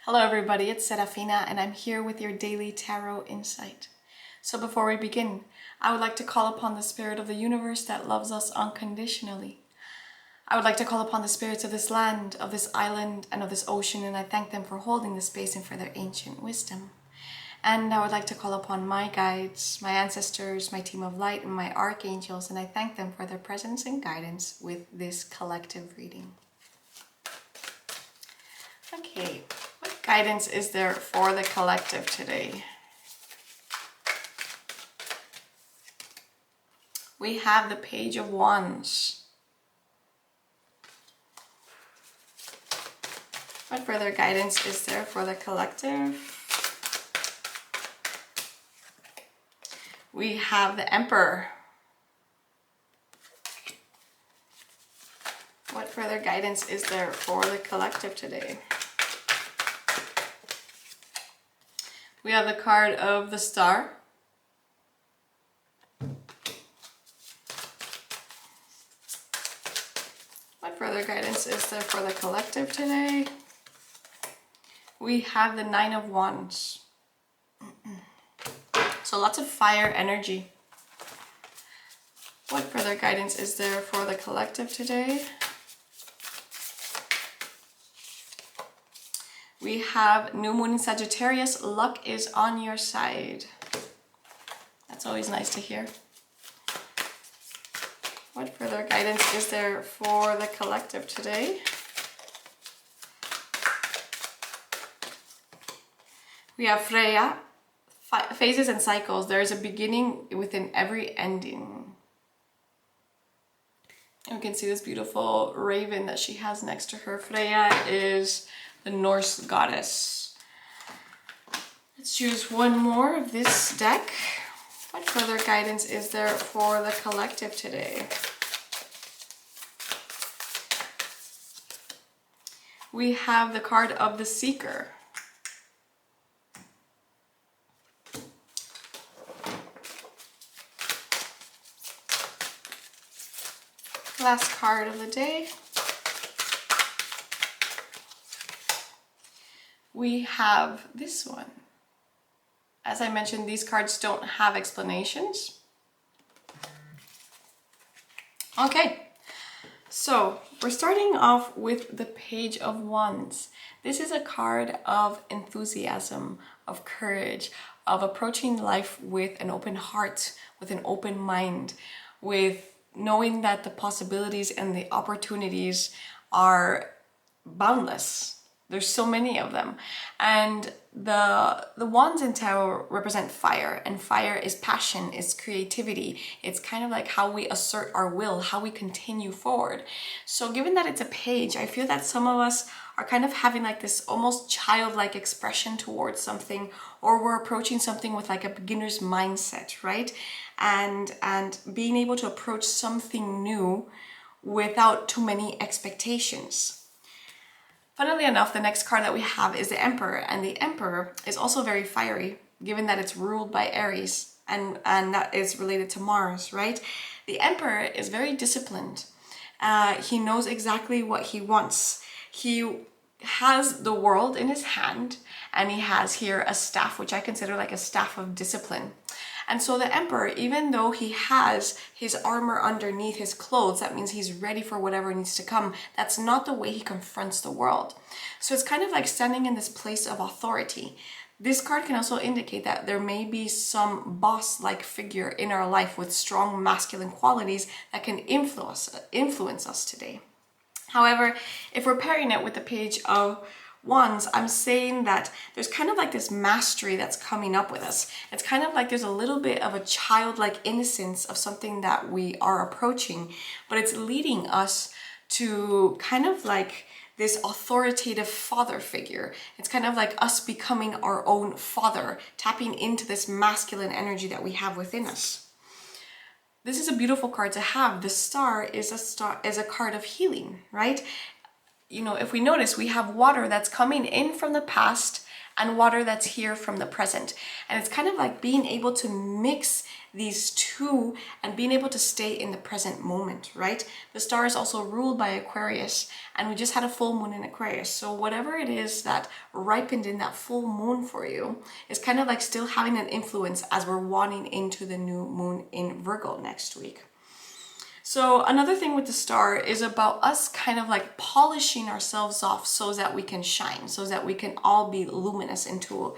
Hello everybody, it's Serafina and I'm here with your daily tarot insight. So before we begin, I would like to call upon the spirit of the universe that loves us unconditionally. I would like to call upon the spirits of this land, of this island, and of this ocean, and I thank them for holding this space and for their ancient wisdom. And I would like to call upon my guides, my ancestors, my team of light, and my archangels, and I thank them for their presence and guidance with this collective reading. Okay, what guidance is there for the collective today? We have the Page of Wands. What further guidance is there for the collective? We have the Emperor. What further guidance is there for the collective today? We have the card of the Star. What further guidance is there for the collective today? We have the Nine of Wands. So lots of fire energy. What further guidance is there for the collective today? We have New Moon in Sagittarius. Luck is on your side. That's always nice to hear. What further guidance is there for the collective today? We have Freya. Phases and cycles. There is a beginning within every ending. And we can see this beautiful raven that she has next to her. Freya is the Norse goddess. Let's choose one more of this deck. What further guidance is there for the collective today? We have the card of the Seeker. Last card of the day. We have this one. As I mentioned, these cards don't have explanations. Okay, so we're starting off with the Page of Wands. This is a card of enthusiasm, of courage, of approaching life with an open heart, with an open mind, with knowing that the possibilities and the opportunities are boundless. There's so many of them. And the wands in tarot represent fire, and fire is passion, it's creativity. It's kind of like how we assert our will, how we continue forward. So given that it's a page, I feel that some of us are kind of having like this almost childlike expression towards something, or we're approaching something with like a beginner's mindset, right? And being able to approach something new without too many expectations. Funnily enough, the next card that we have is the Emperor, and the Emperor is also very fiery, given that it's ruled by Aries, and that is related to Mars, right? The Emperor is very disciplined. He knows exactly what he wants. He has the world in his hand, and he has here a staff, which I consider like a staff of discipline. And so the Emperor, even though he has his armor underneath his clothes, that means he's ready for whatever needs to come. That's not the way he confronts the world. So it's kind of like standing in this place of authority. This card can also indicate that there may be some boss-like figure in our life with strong masculine qualities that can influence us today. However, if we're pairing it with the Page of Wands, I'm saying that there's kind of like this mastery that's coming up with us. It's kind of like there's a little bit of a childlike innocence of something that we are approaching, but it's leading us to kind of like this authoritative father figure. It's kind of like us becoming our own father, tapping into this masculine energy that we have within us. This is a beautiful card to have. The Star is a card of healing, right? You know, if we notice, we have water that's coming in from the past and water that's here from the present. And it's kind of like being able to mix these two and being able to stay in the present moment, right? The star is also ruled by Aquarius, and we just had a full moon in Aquarius. So whatever it is that ripened in that full moon for you is kind of like still having an influence as we're wanting into the new moon in Virgo next week. So another thing with the star is about us kind of like polishing ourselves off so that we can shine, so that we can all be luminous into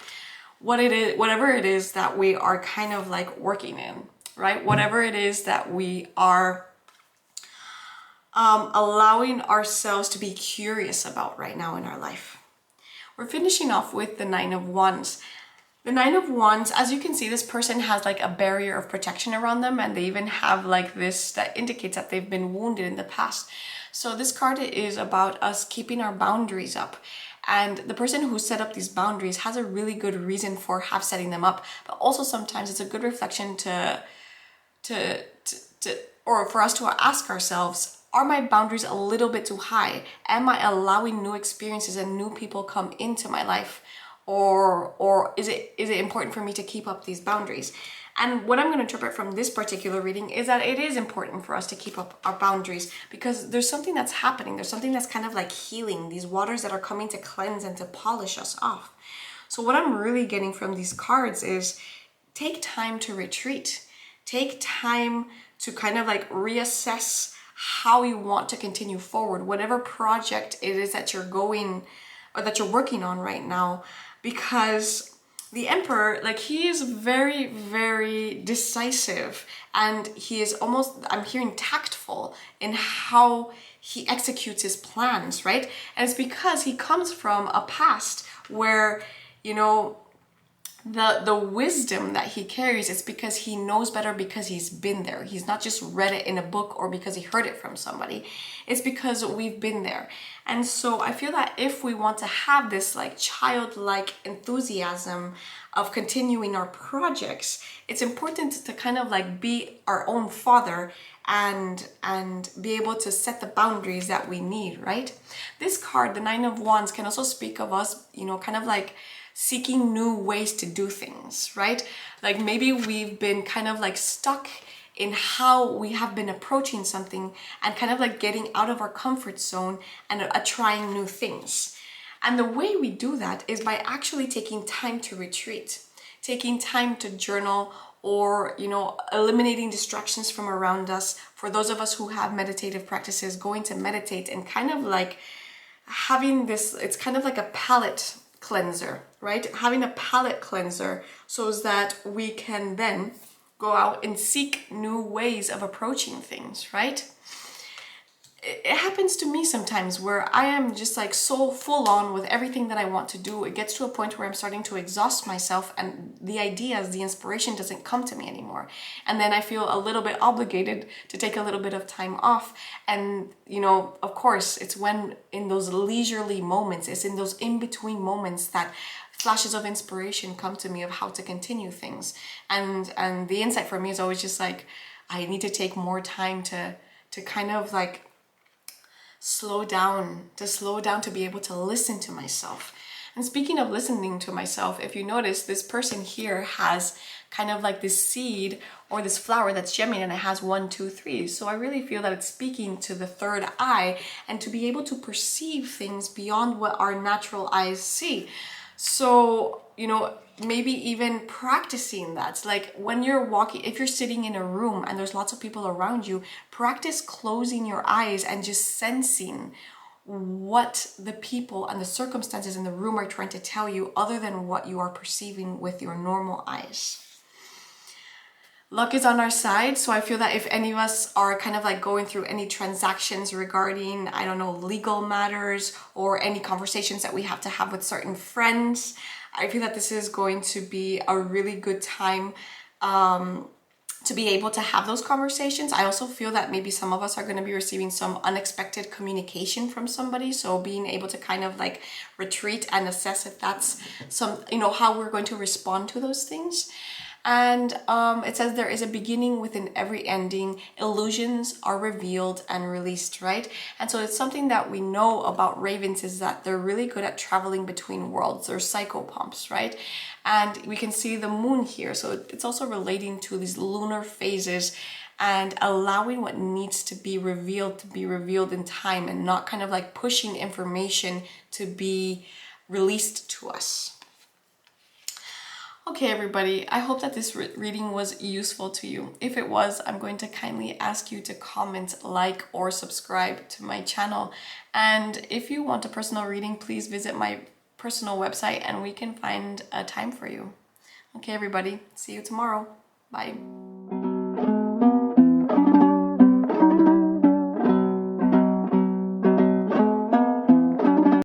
what it is, whatever it is that we are kind of like working in, right? Whatever it is that we are allowing ourselves to be curious about right now in our life. We're finishing off with the Nine of Wands. The Nine of Wands, as you can see, this person has like a barrier of protection around them, and they even have like this that indicates that they've been wounded in the past. So this card is about us keeping our boundaries up. And the person who set up these boundaries has a really good reason for setting them up. But also sometimes it's a good reflection or for us to ask ourselves, are my boundaries a little bit too high? Am I allowing new experiences and new people come into my life? Or is it important for me to keep up these boundaries? And what I'm going to interpret from this particular reading is that it is important for us to keep up our boundaries, because there's something that's happening. There's something that's kind of like healing, these waters that are coming to cleanse and to polish us off. So what I'm really getting from these cards is take time to retreat. Take time to kind of like reassess how you want to continue forward, whatever project it is that you're going or that you're working on right now. Because the Emperor, like, he is very, very decisive, and he is almost, I'm hearing, tactful in how he executes his plans, right? And it's because he comes from a past where, you know, the wisdom that he carries is because he knows better, because he's been there. He's not just read it in a book or because he heard it from somebody. It's because we've been there. And so I feel that if we want to have this like childlike enthusiasm of continuing our projects, it's important to kind of like be our own father and be able to set the boundaries that we need, right? This card, the Nine of Wands, can also speak of us, you know, kind of like seeking new ways to do things, right? Like maybe we've been kind of like stuck in how we have been approaching something and kind of like getting out of our comfort zone and trying new things. And the way we do that is by actually taking time to retreat, taking time to journal, or, you know, eliminating distractions from around us. For those of us who have meditative practices, going to meditate and kind of like having this, it's kind of like a palate cleanser, right? Having a palate cleanser so that we can then go out and seek new ways of approaching things, right? It happens to me sometimes where I am just like so full on with everything that I want to do. It gets to a point where I'm starting to exhaust myself, and the ideas, the inspiration doesn't come to me anymore. And then I feel a little bit obligated to take a little bit of time off. And, you know, of course, it's when in those leisurely moments, it's in those in-between moments that flashes of inspiration come to me of how to continue things. And the insight for me is always just like, I need to take more time to kind of like slow down, to be able to listen to myself. And speaking of listening to myself, if you notice, this person here has kind of like this seed or this flower that's gemming, and it has 1, 2, 3. So I really feel that it's speaking to the third eye and to be able to perceive things beyond what our natural eyes see. So, you know, maybe even practicing that. Like when you're walking, if you're sitting in a room and there's lots of people around you, practice closing your eyes and just sensing what the people and the circumstances in the room are trying to tell you, other than what you are perceiving with your normal eyes. Luck is on our side, so I feel that if any of us are kind of like going through any transactions regarding, I don't know, legal matters or any conversations that we have to have with certain friends, I feel that this is going to be a really good time to be able to have those conversations. I also feel that maybe some of us are going to be receiving some unexpected communication from somebody, so being able to kind of like retreat and assess if that's some, you know, how we're going to respond to those things. And it says there is a beginning within every ending. Illusions are revealed and released, right? And so it's something that we know about ravens is that they're really good at traveling between worlds. They're psychopomps, right? And we can see the moon here. So it's also relating to these lunar phases and allowing what needs to be revealed in time, and not kind of like pushing information to be released to us. Okay, everybody, I hope that this reading was useful to you. If it was, I'm going to kindly ask you to comment, like, or subscribe to my channel. And if you want a personal reading, please visit my personal website and we can find a time for you. Okay, everybody, see you tomorrow. Bye.